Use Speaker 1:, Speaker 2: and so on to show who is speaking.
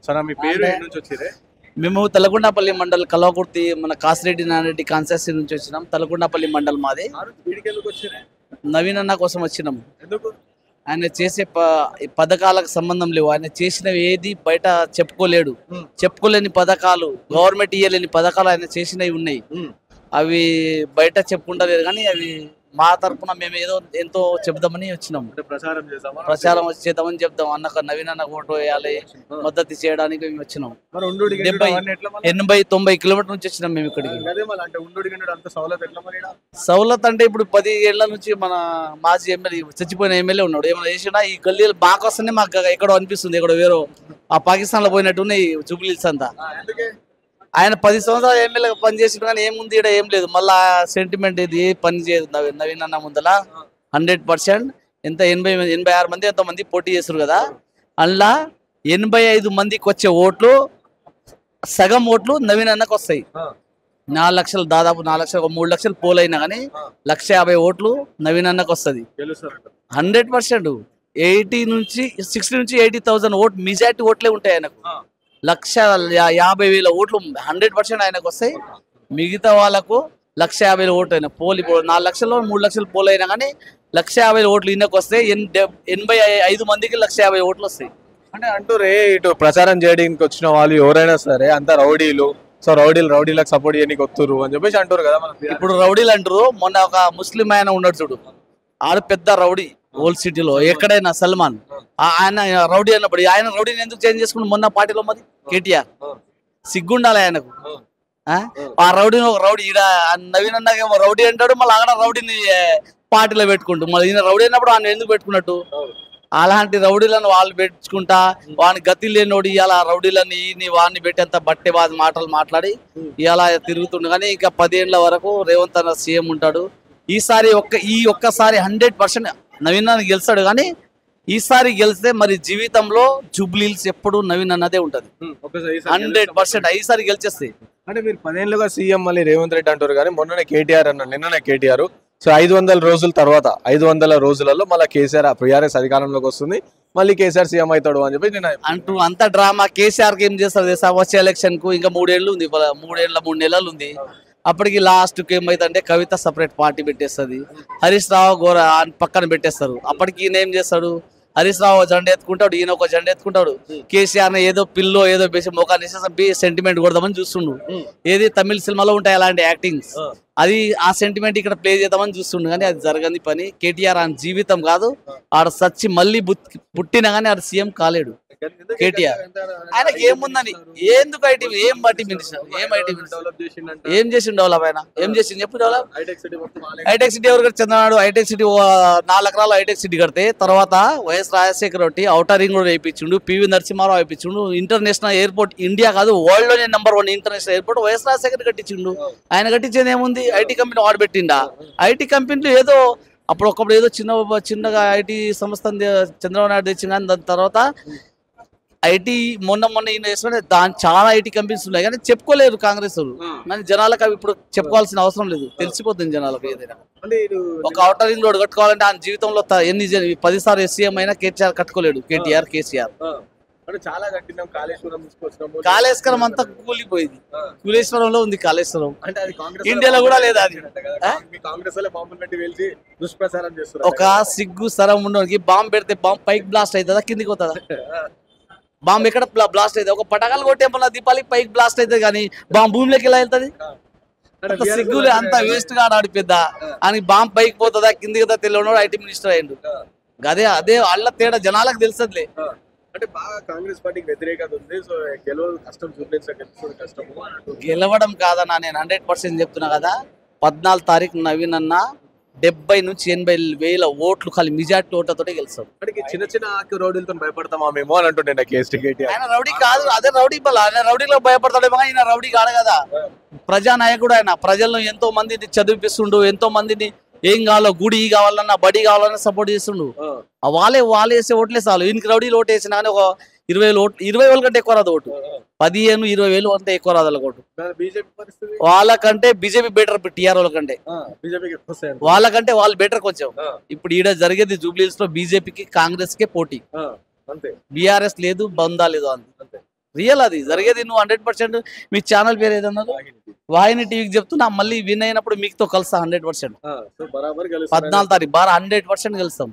Speaker 1: సరే మీ పేరు ఎక్కడి నుంచి వచ్చిరే?
Speaker 2: మేము తలకొండపల్లి మండల్ కల్వకుర్తి మన కాసిరెడ్డి నారెడ్డి కాన్స్టిట్యూన్సీ నుంచి వచ్చినాం. తలకొండపల్లి మండల్ మాది.
Speaker 1: వీడికెళ్ళకి వచ్చిరే?
Speaker 2: నవీన్ అన్న కోసం వచ్చినాం.
Speaker 1: ఎందుకు?
Speaker 2: ఆయన చేసే పథకాలకు సంబంధం లేవు. ఆయన చేసినవి ఏది బయట చెప్పుకోలేడు. చెప్పుకోలేని పథకాలు, గవర్నమెంట్ ఇయ్యలేని పథకాలు ఆయన చేసినవి ఉన్నాయి. అవి బయట చెప్పుకుంటలేదు, కానీ అవి మా తరఫున మేము ఏదో ఎంతో చెప్దామని వచ్చినాం.
Speaker 1: ప్రచారం
Speaker 2: చేద్దామని చెప్దాం. అన్నక నవీన్ అన్న ఓటు వేయాలి, మద్దతు చేయడానికి మేము వచ్చినాం. 80-90 కిలోమీటర్ నుంచి వచ్చినాం మేము ఇక్కడికి. సౌలత్ అంటే ఇప్పుడు 10 ఏళ్ల నుంచి మన మాజీ ఎమ్మెల్యే, చచ్చిపోయిన ఎమ్మెల్యే ఉన్నాడు. ఏమైనా చేసినా ఈ గల్లీలు మాకు వస్తేనే మాకు ఎక్కడో అనిపిస్తుంది, ఎక్కడో వేరో ఆ పాకిస్తాన్ లో పోయినట్టు ఉన్నాయి జూబ్లీస్ అంతా. ఆయన 10 సంవత్సరాలు ఎమ్మెల్యే పనిచేసిన కానీ ఏముంది, ఇక్కడ ఏం లేదు. మళ్ళా సెంటిమెంట్ ఇది పని చేయదు. నవీన్ అన్న ముందల 100% ఎంత 86 మంది ఎంతమంది పోటీ చేస్తారు కదా, అందులో 85 మందికి వచ్చే ఓట్లు సగం ఓట్లు నవీన్ అన్నకు వస్తాయి. 4 లక్షలు, దాదాపు 4 లక్షలు, 3 లక్షలు పోల్ అయినా కానీ 150 ఓట్లు నవీన్ అన్నకు వస్తుంది 100%. 60 నుంచి 80,000 ఓట్లు మెజార్టీ ఓట్లే ఉంటాయి ఆయనకు. 1,50,000 ఓట్లు 100% ఆయనకు వస్తాయి. మిగతా వాళ్ళకు 1,50,000 ఓట్లు అయినా పోల్. ఇప్పుడు 4 లక్షలు 3 లక్షలు పోల్ అయినా కానీ 1,50,000 ఓట్లు ఈయనకు వస్తాయి. 85 మందికి 1,50,000 ఓట్లు వస్తాయి.
Speaker 1: అంటే అంటూరే ఇటు ప్రచారం చేయడానికి వచ్చిన వాళ్ళు ఎవరైనా సరే అంత రౌడీలు, సో రౌడీలకు సపోర్ట్ చేయడానికి వస్తున్నారు అని చెప్పేసి అంటారు కదా.
Speaker 2: ఇప్పుడు రౌడీలు అంటారు. మొన్న ఒక ముస్లిం ఆయన ఉన్నాడు చూడు, ఆడు పెద్ద రౌడీ ఓల్డ్ సిటీలో ఎక్కడైనా, సల్మాన్. ఆయన రౌడీ అన్నప్పుడు ఆయన రౌడీని ఎందుకు చేంజ్ చేసుకుని మొన్న పార్టీలో మరి కేటీఆర్? సిగ్గుండాలి ఆయనకు. ఆ రౌడీని ఒక రౌడీ, ఈడ నవీన్ అన్నకేమో రౌడీ అంటాడు, మళ్ళీ అక్కడ రౌడీని పార్టీలో పెట్టుకుంటూ, మళ్ళీ ఈయన రౌడీ అన్నప్పుడు ఆయన ఎందుకు పెట్టుకున్నట్టు? అలాంటి రౌడీలను వాళ్ళు పెట్టుకుంటా, వాడిని గతి లేనోడు ఇవాళ రౌడీలని వాడిని పెట్టేంత బట్టే బాధ మాటలు మాట్లాడి ఇలా తిరుగుతుండు. కానీ ఇంకా 10 ఏళ్ల వరకు రేవంత్ అన్న సీఎం ఉంటాడు. ఈసారి ఒక్కసారి 100% నవీన్ అన్న గెలుస్తాడు. కానీ ఈసారి గెలిస్తే మరి జీవితంలో జూబ్లీహిల్స్ ఎప్పుడు నవీన్ అన్నదే ఉంటది 100%. ఈసారి గెలిచేస్తాయి.
Speaker 1: అంటే మీరు 10 ఏళ్ళుగా సీఎం మళ్ళీ రేవంత్ రెడ్డి అంటారు, కానీ మొన్ననే కేటీఆర్ అన్నారు, నిన్ననే కేటీఆర్. సో 500 రోజుల తర్వాత 500 రోజులలో మళ్ళీ కేసీఆర్ టీఆర్ఎస్ అధికారంలోకి వస్తుంది, మళ్ళీ కేసీఆర్ సీఎం అవుతాడు అని చెప్పి నేను
Speaker 2: అంటూ అంత డ్రామా. కేసీఆర్ కి ఏం చేస్తారు? వచ్చే ఎలక్షన్ కు ఇంకా 3 ఏళ్ళు ఉంది, 3 నెలలు ఉంది. అప్పటికి లాస్ట్కి ఏమైందంటే కవిత సపరేట్ పార్టీ పెట్టేస్తుంది, హరీష్ రావు పక్కన పెట్టేస్తారు. అప్పటికి ఈయన ఏం చేస్తాడు? హరీష్ రావు జెండా ఎత్తుకుంటాడు, ఈయన ఒక జెండా ఎత్తుకుంటాడు. కేసీఆర్ ఏదో పిల్లో ఏదో బేసి మొఖాన్ని సెంటిమెంట్ కొడదామని చూస్తుండు. ఏది తమిళ సినిమాలో ఉంటాయి అలాంటి యాక్టింగ్స్, అది ఆ సెంటిమెంట్ ఇక్కడ ప్లే చేద్దామని చూస్తుండు. కానీ అది జరగని పని. కేటీఆర్ ఆయన జీవితం కాదు, ఆడ సచ్చి మళ్ళీ పుట్టినా కానీ ఆడ సీఎం కాలేడు కేటీఆర్. ఆయనకి ఏముందని, ఎందుకు ఐటీ, ఏం బట్టి మినిస్టర్, ఏం చేసిండు డెవలప్? ఆయన ఏం చేసిండు చెప్పు? డెవలప్ హైటెక్ సిటీ ఎవరు చంద్రనాడు హైటెక్ సిటీ 4 ఎకరాలు హైటెక్ సిటీ కడితే తర్వాత YS Rajasekhara Reddy outer ring road వేయించిండు, పివి నరసింహారావు వేయించిండు. ఇంటర్నేషనల్ ఎయిర్పోర్ట్ ఇండియా కాదు వరల్డ్ లోనే #1 ఇంటర్నేషనల్ ఎయిర్పోర్ట్ వైఎస్ రాజశేఖర్ కట్టించిండు. ఆయన కట్టించేది ఏముంది? ఐటీ కంపెనీ వాడు పెట్టిండా? ఐటీ కంపెనీలు ఏదో ఒకప్పుడు ఏదో చిన్నగా ఐటీ సంస్థ చంద్రబాబు నాయుడు తెచ్చింది. కానీ దాని తర్వాత ఐటీ మొన్న ఈయన వేసుకుంటే దాని చాలా ఐటీ కంపెనీస్ ఉన్నాయి, కానీ చెప్పుకోలేరు కాంగ్రెస్ వాళ్ళు. కానీ జనాలకు అవి ఇప్పుడు చెప్పుకోవాల్సిన అవసరం లేదు, తెలిసిపోతుంది జనాలకు. ఏదైనా ఒక ఔటర్ రింగ్ రోడ్ కట్టుకోవాలంటే ఆయన జీవితంలో 10 సార్లు సీఎం అయినా కేటీఆర్ కట్టుకోలేడు. కేసీఆర్ కాళేశ్వరం అంతా కూలిపోయింది. కూలేశ్వరంలో ఉంది కాళేశ్వరం, ఇండియాలో కూడా లేదా? అది ఒక సిగ్గు సరం ఉండడానికి బాంబు పెడితే బాంబు పైకి బ్లాస్ట్ అవుతుందా కిందికి అవుతుందా? బాంబు ఎక్కడ బ్లాస్ట్ అవుతుంది? ఒక పటకాలు కొట్టేమన్నా దీపావళికి పైకి బ్లాస్ట్ అవుతుంది, కానీ బాంబు భూమిలోకి ఎలా వెళ్తుంది? అంత సిగ్గులే, అంత వేస్ట్ గా ఆడి పెద్ద అని. బాంబు పైకి పోతుందా కిందికి కదా తెలియనోడు ఐటీ మినిస్టర్ అయ్యిండు. అదే వాళ్ళ తేడా జనాలకు తెలుసదులే.
Speaker 1: అంటే బాగా కాంగ్రెస్ పార్టీకి వ్యతిరేకత ఉంది, సో
Speaker 2: గెలవడం కాదన్నా, నేను 100% చెప్తున్నా కదా. 14 తారీఖు నవీన్ అన్న 70 నుంచి 80 వేల ఓట్లు ఖాళీ మెజార్టీ ఓట్లతో గెలుస్తాడు.
Speaker 1: చిన్న ఆకు రౌడీలతో భయపడతామా మేము అని అంటుండే కేసీఆర్.
Speaker 2: ఆయన రౌడీ కాదు, అదే రౌడీ బల. ఆయన రౌడీలో భయపడతాడేమో, ఆయన రౌడీ కాదు కదా, ప్రజానాయకుడు. ఆయన ప్రజలను ఎంతో మందిని చదివిపిస్తుండు, ఎంతో మందిని ఏం కావాలో గుడి కావాలన్నా బడి కావాలన్నా సపోర్ట్ చేస్తుండు. వాళ్ళు వేసే ఓట్లే చాలు. ఈయనకి రౌడీలు ఓటు వేసినా కానీ ఒక 20,000 కంటే ఎక్కువ రాదు ఓటు. 15,000-20,000 అంతే ఎక్కువ రాదు ఓటు. వాళ్ళకంటే బీజేపీ బెటర్, టీఆర్ వాళ్ళకంటే వాళ్ళకంటే వాళ్ళు బెటర్ కొంచెం. ఇప్పుడు ఈడ జరిగేది జూబ్లీహిల్స్ లో బీజేపీకి కాంగ్రెస్ కే పోటీ, బీఆర్ఎస్ లేదు, బందా లేదు. అంతే. రియల్ అది జరిగేది. నువ్వు 100% మీ ఛానల్ పేరు ఏదన్నారు? వాహిని టీవీకి చెప్తున్నా. మళ్ళీ విన్ అయినప్పుడు మీతో కలుస్తా 100%. 14 తారీఖు బాగా 100% కలుస్తాం.